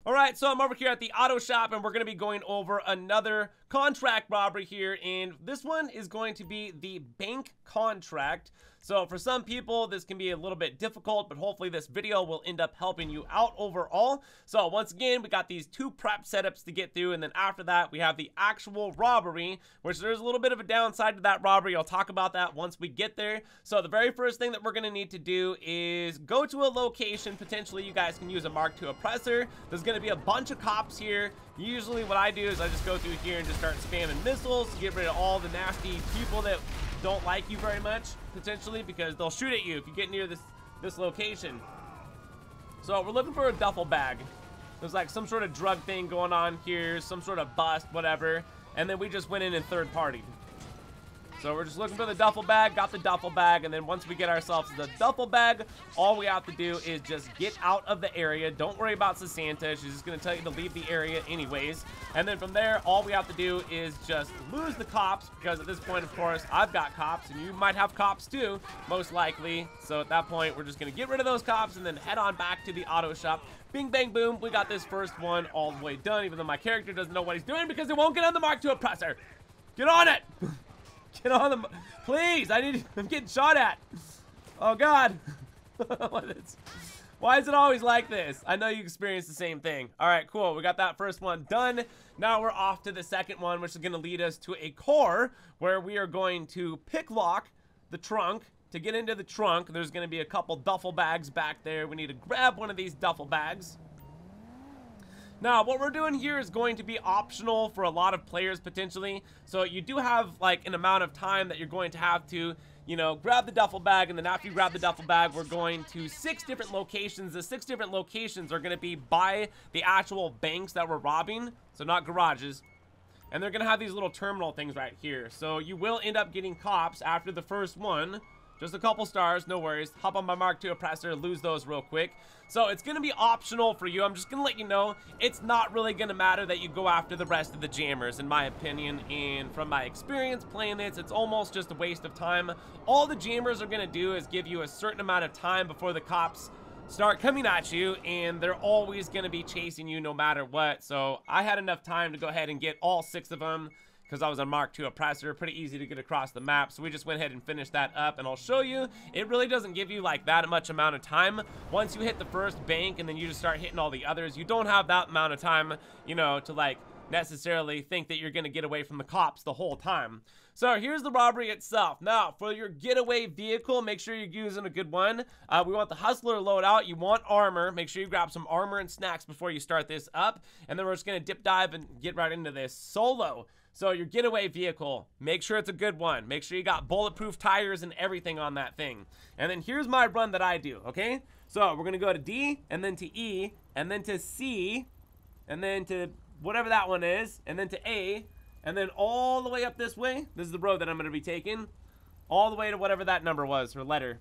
Alright, so I'm over here at the auto shop and we're going to be going over another contract robbery here, and this one is going to be the bank contract. So for some people this can be a little bit difficult, but hopefully this video will end up helping you out overall. So once again, we got these two prep setups to get through, and then after that we have the actual robbery, which there's a little bit of a downside to that robbery. I'll talk about that once we get there. So the very first thing that we're going to need to do is go to a location. Potentially you guys can use a Mark II oppressor. There's going to be a bunch of cops here. Usually what I do is I just go through here and just start spamming missiles to get rid of all the nasty people that don't like you very much, potentially, because they'll shoot at you if you get near this location. So we're looking for a duffel bag. There's like some sort of drug thing going on here, some sort of bust, whatever, and then we just went in and third party. So we're just looking for the duffel bag, got the duffel bag, and then once we get ourselves the duffel bag, all we have to do is just get out of the area. Don't worry about Santa. She's just going to tell you to leave the area anyways. And then from there, all we have to do is just lose the cops, because at this point, of course, I've got cops, and you might have cops too, most likely. So at that point, we're just going to get rid of those cops and then head on back to the auto shop. Bing, bang, boom. We got this first one all the way done, even though my character doesn't know what he's doing because he won't get on the Mark II oppressor. Get on it! Get on the... Please! I'm getting shot at! Oh, God! Why is it always like this? I know you experienced the same thing. Alright, cool. We got that first one done. Now we're off to the second one, which is going to lead us to a car where we are going to pick lock the trunk. To get into the trunk, there's going to be a couple duffel bags back there. We need to grab one of these duffel bags. Now, what we're doing here is going to be optional for a lot of players, potentially. So you do have, like, an amount of time that you're going to have to, you know, grab the duffel bag. And then after you grab the duffel bag, we're going to 6 different locations. The 6 different locations are going to be by the actual banks that we're robbing. So not garages. And they're going to have these little terminal things right here. So you will end up getting cops after the first one. Just a couple stars, no worries. Hop on my Mark II oppressor, lose those real quick. So it's going to be optional for you. I'm just going to let you know, it's not really going to matter that you go after the rest of the jammers, in my opinion. And from my experience playing this, it's almost just a waste of time. All the jammers are going to do is give you a certain amount of time before the cops start coming at you, and they're always going to be chasing you no matter what. So I had enough time to go ahead and get all 6 of them, because I was on Mark II oppressor. Pretty easy to get across the map, so we just went ahead and finished that up, and I'll show you. It really doesn't give you like that much amount of time. Once you hit the first bank and then you just start hitting all the others, you don't have that amount of time, you know, to like necessarily think that you're gonna get away from the cops the whole time. So here's the robbery itself. Now, for your getaway vehicle, make sure you're using a good one. We want the hustler loadout. You want armor. Make sure you grab some armor and snacks before you start this up. And then we're just gonna dip dive and get right into this solo. So your getaway vehicle, make sure it's a good one. Make sure you got bulletproof tires and everything on that thing. And then here's my run that I do, okay? So we're gonna go to D, and then to E, and then to C, and then to whatever that one is, and then to A, and then all the way up this way. This is the road that I'm gonna be taking. All the way to whatever that number was, or letter.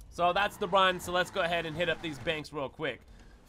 So that's the run, so let's go ahead and hit up these banks real quick.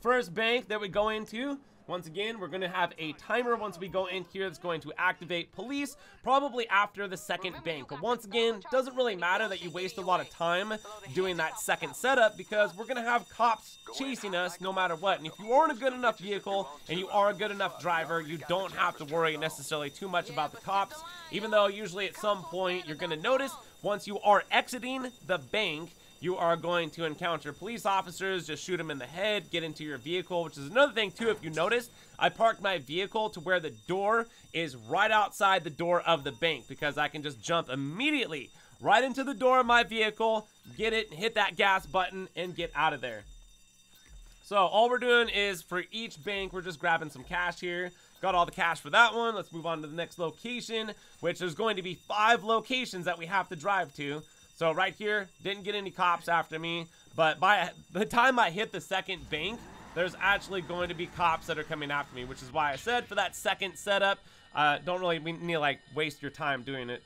First bank that we go into, once again, we're going to have a timer once we go in here that's going to activate police, probably after the second bank. But once again, doesn't really matter that you waste a lot of time doing that second setup, because we're going to have cops chasing us no matter what. And if you aren't a good enough vehicle and you are a good enough driver, you don't have to worry necessarily too much about the cops, even though usually at some point you're going to notice once you are exiting the bank, you are going to encounter police officers. Just shoot them in the head, get into your vehicle, which is another thing too. If you noticed, I parked my vehicle to where the door is right outside the door of the bank, because I can just jump immediately right into the door of my vehicle, get it, hit that gas button, and get out of there. So all we're doing is for each bank, we're just grabbing some cash here. Got all the cash for that one. Let's move on to the next location, which there's going to be 5 locations that we have to drive to. So right here, didn't get any cops after me, but by the time I hit the second bank, there's actually going to be cops that are coming after me, which is why I said for that second setup, don't really need to like waste your time doing it.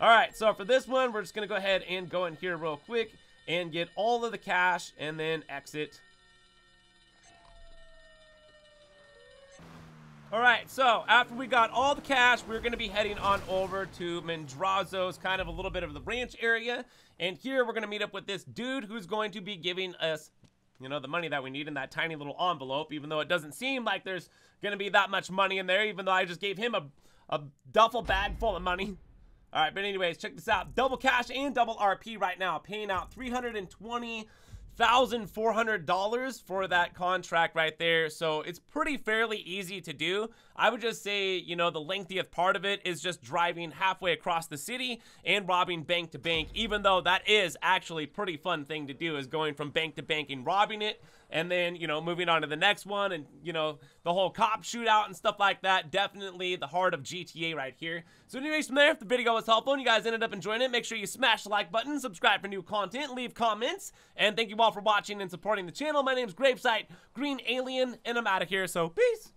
All right, so for this one, we're just gonna go ahead and go in here real quick and get all of the cash and then exit. Alright, so after we got all the cash, we're going to be heading on over to Mendrazo's, kind of a little bit of the ranch area. And here we're going to meet up with this dude who's going to be giving us you know, the money that we need in that tiny little envelope, even though it doesn't seem like there's gonna be that much money in there, even though I just gave him a duffel bag full of money. All right, but anyways, check this out. Double cash and double RP right now, paying out $320,400 for that contract right there. So it's pretty fairly easy to do. I would just say, you know, the lengthiest part of it is just driving halfway across the city and robbing bank to bank, even though that is actually a pretty fun thing to do, is going from bank to bank and robbing it, and then, you know, moving on to the next one, and, you know, the whole cop shootout and stuff like that. Definitely the heart of GTA right here. So anyways, from there, if the video was helpful and you guys ended up enjoying it, make sure you smash the like button, subscribe for new content, leave comments, and thank you all for watching and supporting the channel. My name is GRAVESIGHT, Green Alien, and I'm out of here, so peace!